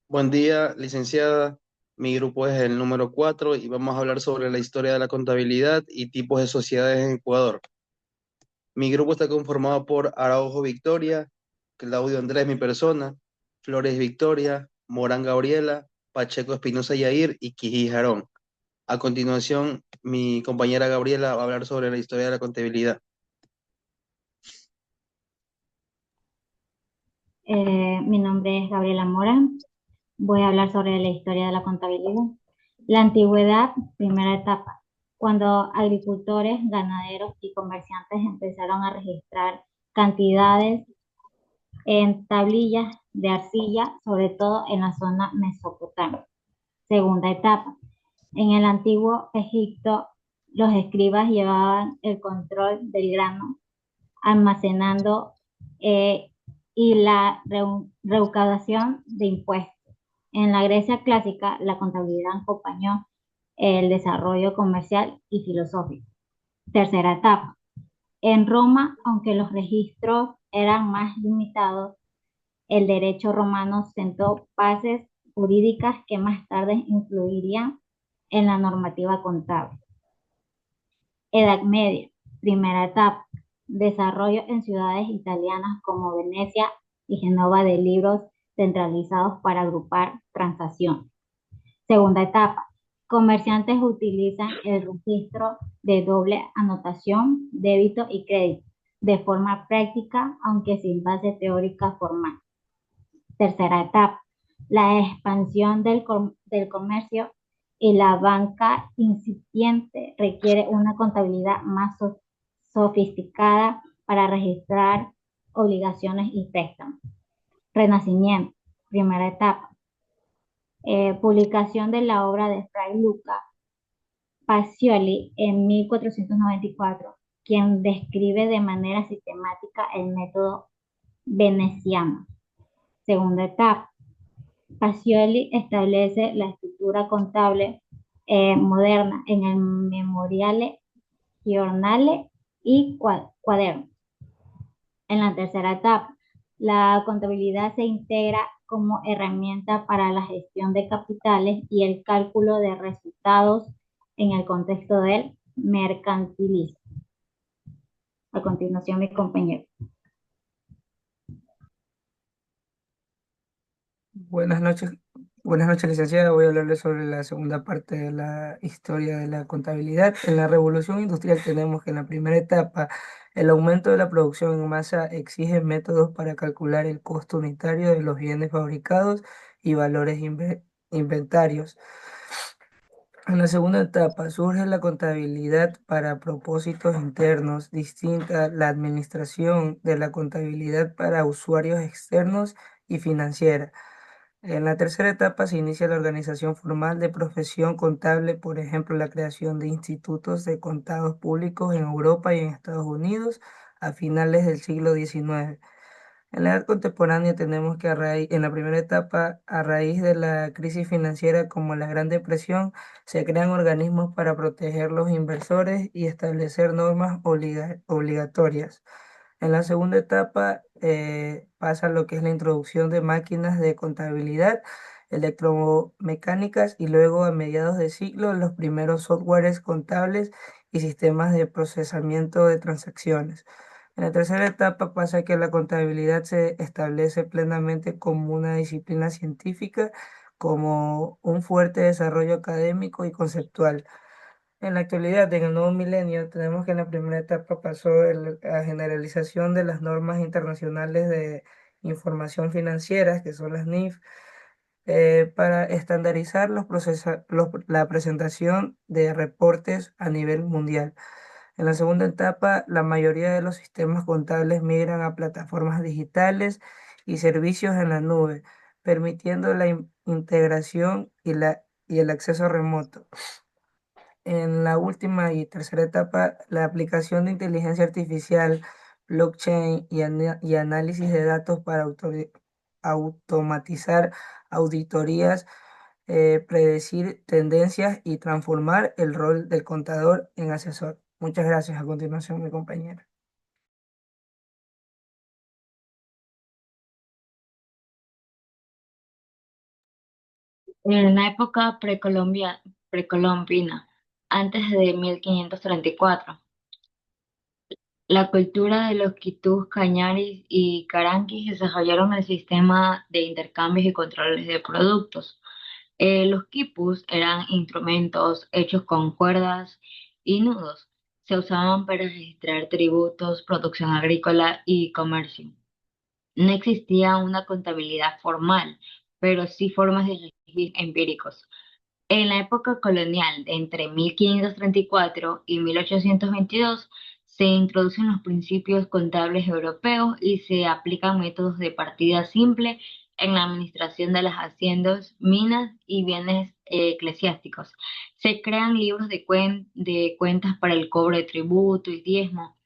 Buen día, licenciada. Mi grupo es el número 4 y vamos a hablar sobre la historia de la contabilidad y tipos de sociedades en Ecuador. Mi grupo está conformado por Araujo Victoria, Claudio Andrés, mi persona, Flores Victoria, Morán Gabriela, Pacheco Espinosa Yair y Quiji Jarón. A continuación, mi compañera Gabriela va a hablar sobre la historia de la contabilidad. Mi nombre es Gabriela Mora. Voy a hablar sobre la historia de la contabilidad. La antigüedad, primera etapa, cuando agricultores, ganaderos y comerciantes empezaron a registrar cantidades en tablillas de arcilla, sobre todo en la zona mesopotámica. Segunda etapa, en el antiguo Egipto, los escribas llevaban el control del grano almacenando y la recaudación de impuestos. En la Grecia clásica, la contabilidad acompañó el desarrollo comercial y filosófico. Tercera etapa. En Roma, aunque los registros eran más limitados, el derecho romano sentó bases jurídicas que más tarde influirían en la normativa contable. Edad Media, primera etapa, desarrollo en ciudades italianas como Venecia y Génova de libros centralizados para agrupar transacciones. Segunda etapa, comerciantes utilizan el registro de doble anotación, débito y crédito, de forma práctica, aunque sin base teórica formal. Tercera etapa, la expansión del comercio y la banca incipiente requiere una contabilidad más sofisticada para registrar obligaciones y préstamos. Renacimiento, primera etapa, publicación de la obra de Fray Luca Pacioli en 1494, quien describe de manera sistemática el método veneciano. Segunda etapa, Pacioli establece la estructura contable moderna en el Memoriale, Giornale y Cuaderno. En la tercera etapa, la contabilidad se integra como herramienta para la gestión de capitales y el cálculo de resultados en el contexto del mercantilismo. A continuación, mi compañero. Buenas noches, buenas noches, licenciada. Voy a hablarle sobre la segunda parte de la historia de la contabilidad. En la revolución industrial tenemos que en la primera etapa el aumento de la producción en masa exige métodos para calcular el costo unitario de los bienes fabricados y valores inventarios. En la segunda etapa surge la contabilidad para propósitos internos, distinta la administración de la contabilidad para usuarios externos y financiera. En la tercera etapa se inicia la organización formal de profesión contable, por ejemplo, la creación de institutos de contados públicos en Europa y en Estados Unidos a finales del siglo XIX. En la edad contemporánea tenemos que en la primera etapa, a raíz de la crisis financiera como la Gran Depresión, se crean organismos para proteger los inversores y establecer normas obligatorias. En la segunda etapa pasa lo que es la introducción de máquinas de contabilidad electromecánicas y luego a mediados de siglo los primeros softwares contables y sistemas de procesamiento de transacciones. En la tercera etapa pasa que la contabilidad se establece plenamente como una disciplina científica, como un fuerte desarrollo académico y conceptual. En la actualidad, en el nuevo milenio, tenemos que en la primera etapa pasó la generalización de las normas internacionales de información financiera, que son las NIF, para estandarizar la presentación de reportes a nivel mundial. En la segunda etapa, la mayoría de los sistemas contables migran a plataformas digitales y servicios en la nube, permitiendo la integración y el acceso remoto. En la última y tercera etapa, la aplicación de inteligencia artificial, blockchain y análisis de datos para automatizar auditorías, predecir tendencias y transformar el rol del contador en asesor. Muchas gracias. A continuación, mi compañera. En la época precolombina, antes de 1534, la cultura de los quitús, cañaris y caranquis desarrollaron el sistema de intercambios y controles de productos. Los quipus eran instrumentos hechos con cuerdas y nudos. Se usaban para registrar tributos, producción agrícola y comercio. No existía una contabilidad formal, pero sí formas de registro empíricos. En la época colonial, entre 1534 y 1822, se introducen los principios contables europeos y se aplican métodos de partida simple en la administración de las haciendas, minas y bienes eclesiásticos. Se crean libros de cuentas para el cobro de tributo y diezmo.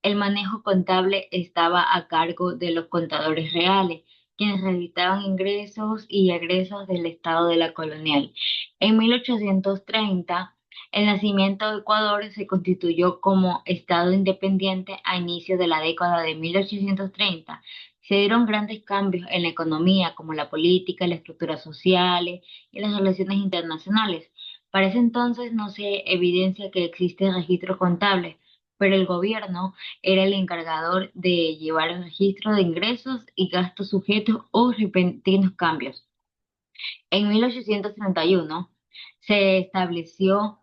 El manejo contable estaba a cargo de los contadores reales, quienes revisaban ingresos y egresos del Estado de la colonial. En 1830, el nacimiento de Ecuador se constituyó como Estado independiente a inicios de la década de 1830. Se dieron grandes cambios en la economía, como la política, las estructuras sociales y las relaciones internacionales. Para ese entonces no se evidencia que existe registro contable, pero el gobierno era el encargado de llevar el registro de ingresos y gastos sujetos a repentinos cambios. En 1831 se estableció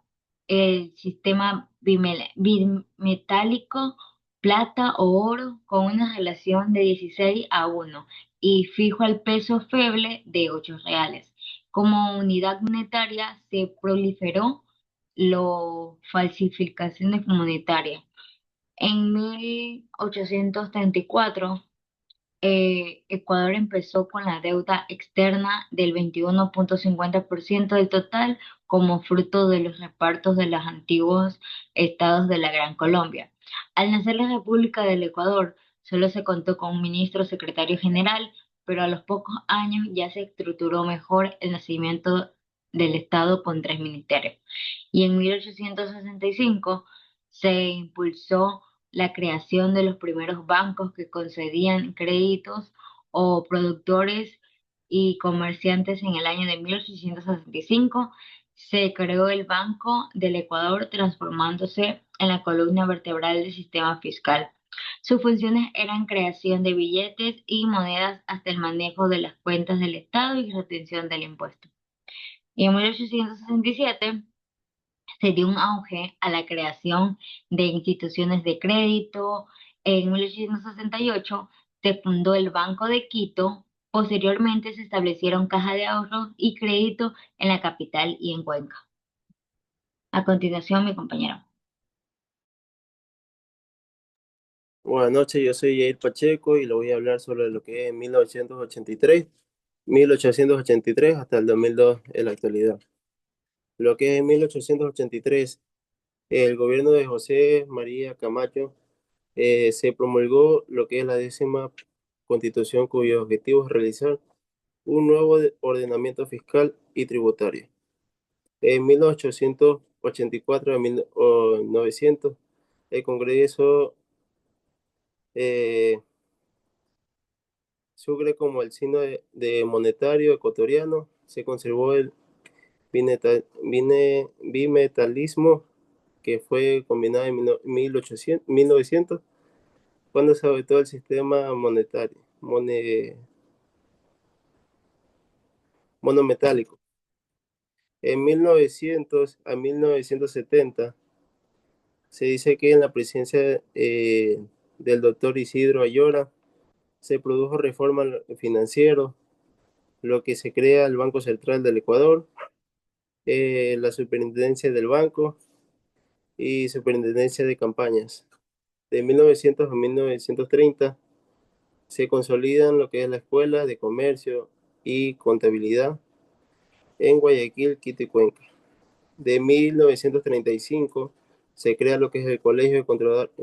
el sistema bimetálico plata o oro con una relación de 16:1 y fijo al peso feble de 8 reales. Como unidad monetaria se proliferó la falsificaciones monetarias. En 1834, Ecuador empezó con la deuda externa del 21,50% del total como fruto de los repartos de los antiguos estados de la Gran Colombia. Al nacer la República del Ecuador, solo se contó con un ministro secretario general, pero a los pocos años ya se estructuró mejor el nacimiento del Estado con 3 ministerios. Y en 1865 se impulsó la creación de los primeros bancos que concedían créditos o productores y comerciantes. En el año de 1865 se creó el Banco del Ecuador, transformándose en la columna vertebral del sistema fiscal. Sus funciones eran creación de billetes y monedas hasta el manejo de las cuentas del Estado y retención del impuesto. Y en 1867 se dio un auge a la creación de instituciones de crédito. En 1868 se fundó el Banco de Quito. Posteriormente se establecieron cajas de ahorro y crédito en la capital y en Cuenca. A continuación, mi compañero. Buenas noches, yo soy Yair Pacheco y le voy a hablar sobre lo que es 1883 hasta el 2002 en la actualidad. Lo que es en 1883, el gobierno de José María Camacho se promulgó lo que es la 10ª Constitución, cuyo objetivo es realizar un nuevo ordenamiento fiscal y tributario. En 1884 a 1900, el Congreso eh, Sucre como el signo de monetario ecuatoriano, se conservó el bimetalismo que fue combinado en 1900 cuando se adoptó el sistema monetario monometálico. En 1900 a 1970 se dice que en la presidencia del doctor Isidro Ayora se produjo reforma financiera, lo que se crea el Banco Central del Ecuador, la superintendencia del banco y superintendencia de campañas. De 1900 a 1930 se consolidan lo que es la Escuela de Comercio y Contabilidad en Guayaquil, Quito y Cuenca. De 1935 se crea lo que es el Colegio de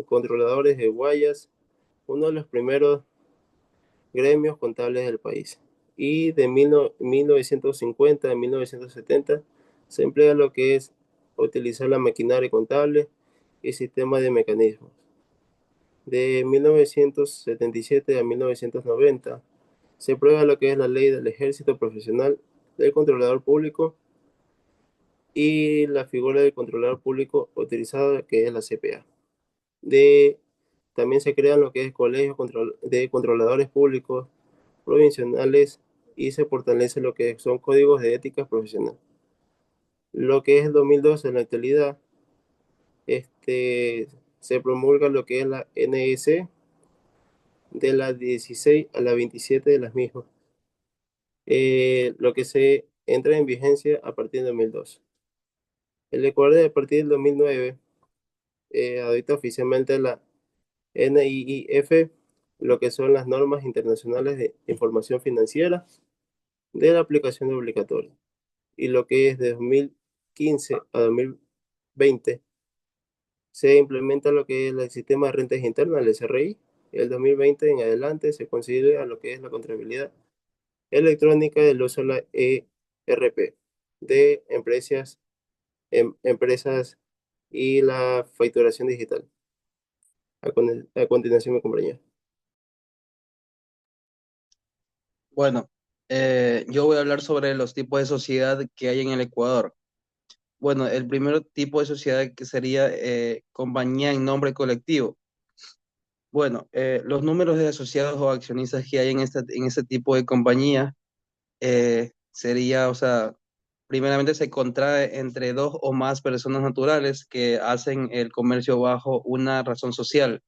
Controladores de Guayas, uno de los primeros gremios contables del país. Y de 1950 a 1970 se emplea lo que es utilizar la maquinaria contable y sistema de mecanismos. De 1977 a 1990 se prueba lo que es la ley del ejército profesional del controlador público y la figura del controlador público autorizado, que es la CPA. También se crean lo que es colegios de controladores públicos provinciales y se fortalece lo que son códigos de ética profesional. Lo que es el 2012 en la actualidad, se promulga lo que es la NS de la 16 a la 27 de las mismas, lo que se entra en vigencia a partir del 2002. El Ecuador a partir del 2009 adopta oficialmente la NIIF, lo que son las normas internacionales de información financiera de la aplicación obligatoria. Y lo que es de 2015 a 2020 se implementa lo que es el sistema de rentas internas, el SRI. El 2020 en adelante se considera lo que es la contabilidad electrónica del uso de la ERP de empresas y la facturación digital. A continuación, mi compañero. Bueno, yo voy a hablar sobre los tipos de sociedad que hay en el Ecuador. Bueno, el primer tipo de sociedad que sería compañía en nombre colectivo. Bueno, los números de asociados o accionistas que hay en este tipo de compañía sería, o sea, primeramente se contrae entre dos o más personas naturales que hacen el comercio bajo una razón social.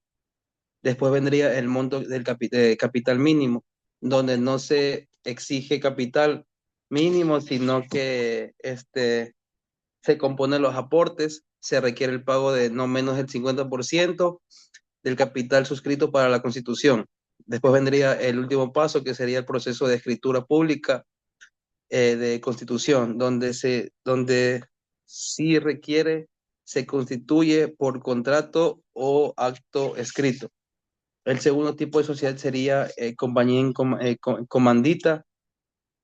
Después vendría el monto del capital mínimo, donde no se exige capital mínimo, sino que se componen los aportes, se requiere el pago de no menos del 50% del capital suscrito para la Constitución. Después vendría el último paso, que sería el proceso de escritura pública de Constitución, donde sí requiere, se constituye por contrato o acto escrito. El segundo tipo de sociedad sería compañía comandita,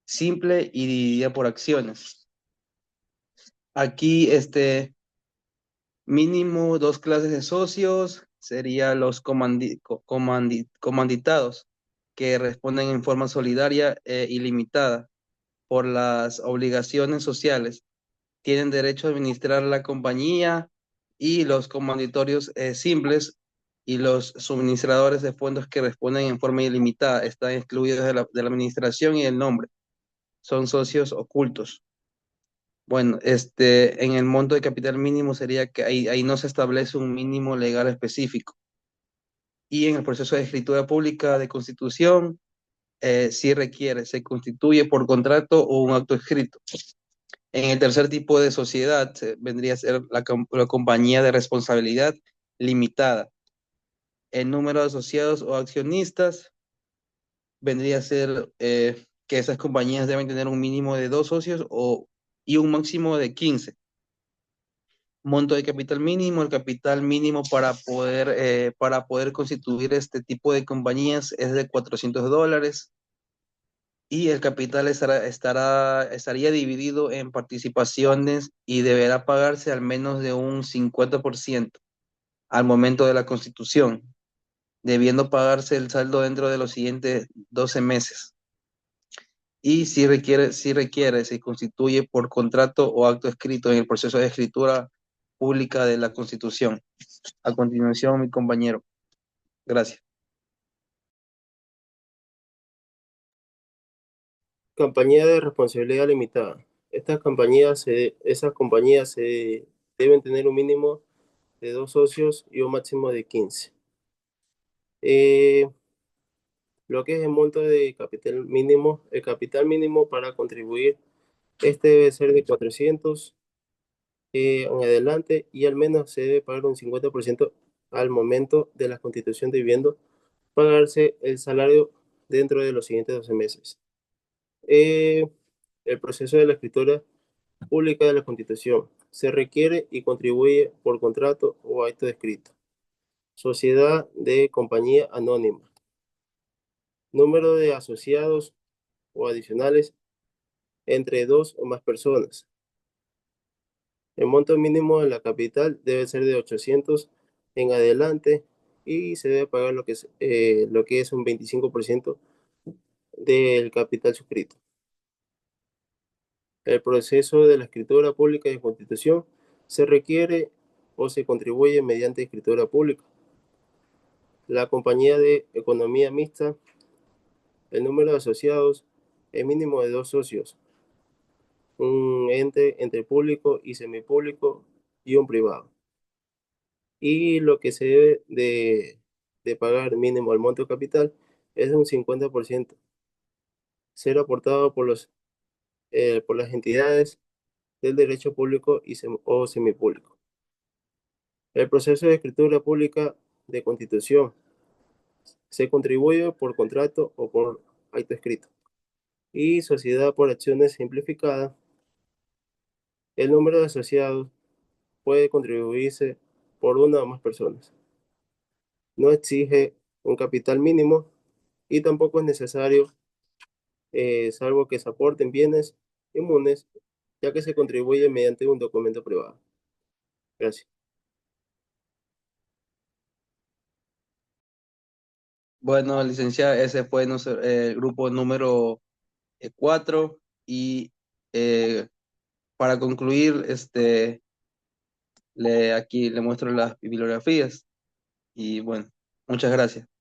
simple y dividida por acciones. Aquí, mínimo dos clases de socios serían los comanditados, que responden en forma solidaria e ilimitada por las obligaciones sociales. Tienen derecho a administrar la compañía, y los comanditorios simples y los suministradores de fondos que responden en forma ilimitada están excluidos de la administración y el nombre. Son socios ocultos. Bueno, en el monto de capital mínimo sería que ahí no se establece un mínimo legal específico. Y en el proceso de escritura pública de constitución, sí requiere, se constituye por contrato o un acto escrito. En el tercer tipo de sociedad vendría a ser la compañía de responsabilidad limitada. El número de asociados o accionistas vendría a ser que esas compañías deben tener un mínimo de 2 socios y un máximo de 15. Monto de capital mínimo. El capital mínimo para poder constituir este tipo de compañías es de $400, y el capital estaría dividido en participaciones y deberá pagarse al menos de un 50% al momento de la constitución, debiendo pagarse el saldo dentro de los siguientes 12 meses. Y se constituye por contrato o acto escrito en el proceso de escritura pública de la Constitución. A continuación, mi compañero. Gracias. Compañía de responsabilidad limitada. Esas compañías deben tener un mínimo de 2 socios y un máximo de 15. Lo que es el monto de capital mínimo, el capital mínimo para contribuir, debe ser de 400 en adelante, y al menos se debe pagar un 50% al momento de la constitución, debiendo pagarse el salario dentro de los siguientes 12 meses. El proceso de la escritura pública de la Constitución se requiere y contribuye por contrato o acto escrito. Sociedad de compañía anónima. Número de asociados o adicionales entre dos o más personas. El monto mínimo de la capital debe ser de 800 en adelante, y se debe pagar lo que es un 25% del capital suscrito. El proceso de la escritura pública de constitución se requiere o se contribuye mediante escritura pública. La compañía de economía mixta, el número de asociados es mínimo de 2 socios, un ente entre público y semipúblico y un privado. Y lo que se debe de pagar mínimo al monto capital es de un 50%, ser aportado por las entidades del derecho público o semipúblico. El proceso de escritura pública de constitución se contribuye por contrato o por acto escrito. Y sociedad por acciones simplificadas, el número de asociados puede contribuirse por una o más personas. No exige un capital mínimo y tampoco es necesario, salvo que se aporten bienes inmunes, ya que se contribuye mediante un documento privado. Gracias. Bueno, licenciada, ese fue el grupo número 4 y eh, para concluir, aquí le muestro las bibliografías y bueno, muchas gracias.